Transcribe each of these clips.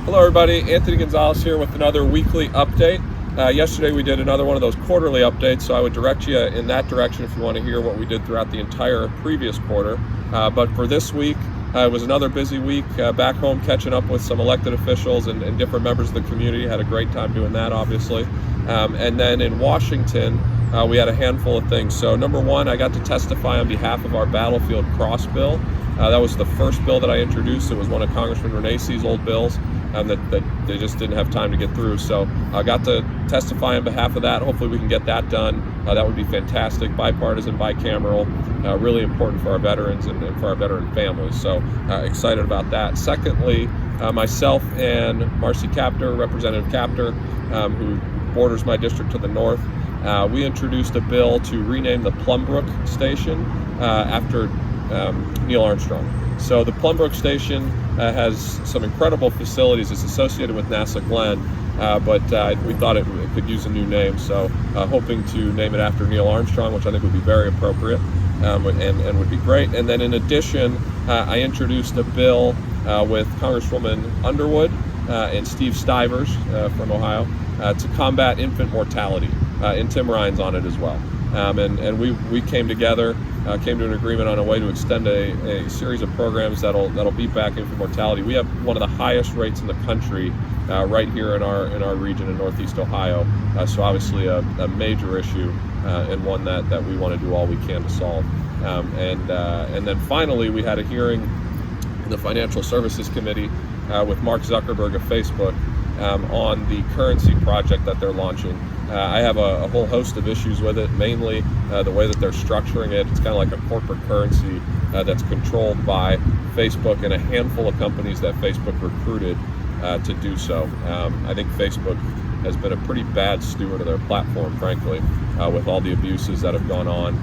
Hello everybody, Anthony Gonzalez here with another weekly update. Yesterday we did another one of those quarterly updates, so I would direct you in that direction if you want to hear what we did throughout the entire previous quarter. But for this week, it was another busy week back home, catching up with some elected officials and different members of the community. Had a great time doing that, obviously. And then in Washington, we had a handful of things. So number one, I got to testify on behalf of our Battlefield Cross bill. That was the first bill that I introduced. It was one of Congressman Renace's old bills that they just didn't have time to get through. So I got to testify on behalf of that. Hopefully we can get that done. That would be fantastic. Bipartisan, bicameral, really important for our veterans and for our veteran families. So excited about that. Secondly, myself and Marcy Kaptur, Representative Kaptur, who borders my district to the north, we introduced a bill to rename the Plum Brook Station after Neil Armstrong. So the Plum Brook Station has some incredible facilities. It's associated with NASA Glenn, but we thought it could use a new name, so hoping to name it after Neil Armstrong, which I think would be very appropriate and would be great. And then in addition, I introduced a bill with Congresswoman Underwood and Steve Stivers from Ohio to combat infant mortality, and Tim Ryan's on it as well. And we came together, came to an agreement on a way to extend a series of programs that'll beat back infant mortality. We have one of the highest rates in the country right here in our region in Northeast Ohio. So obviously a major issue and one that we want to do all we can to solve. And then finally, we had a hearing in the Financial Services Committee with Mark Zuckerberg of Facebook on the currency project that they're launching. I have a whole host of issues with it, mainly the way that they're structuring it. It's kind of like a corporate currency that's controlled by Facebook and a handful of companies that Facebook recruited to do so. I think Facebook has been a pretty bad steward of their platform, frankly, with all the abuses that have gone on,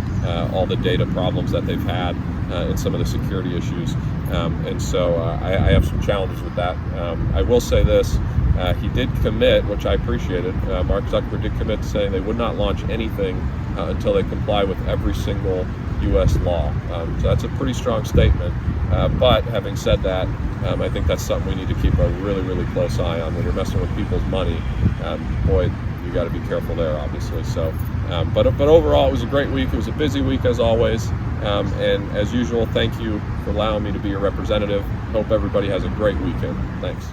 all the data problems that they've had, and some of the security issues. And so I have some challenges with that. I will say this. He did commit, which I appreciated. Mark Zuckerberg did commit to saying they would not launch anything until they comply with every single U.S. law. So that's a pretty strong statement. But having said that, I think that's something we need to keep a really, really close eye on. When you're messing with people's money, boy, you got to be careful there, obviously. So, but overall, it was a great week. It was a busy week as always. And as usual, thank you for allowing me to be your representative. Hope everybody has a great weekend. Thanks.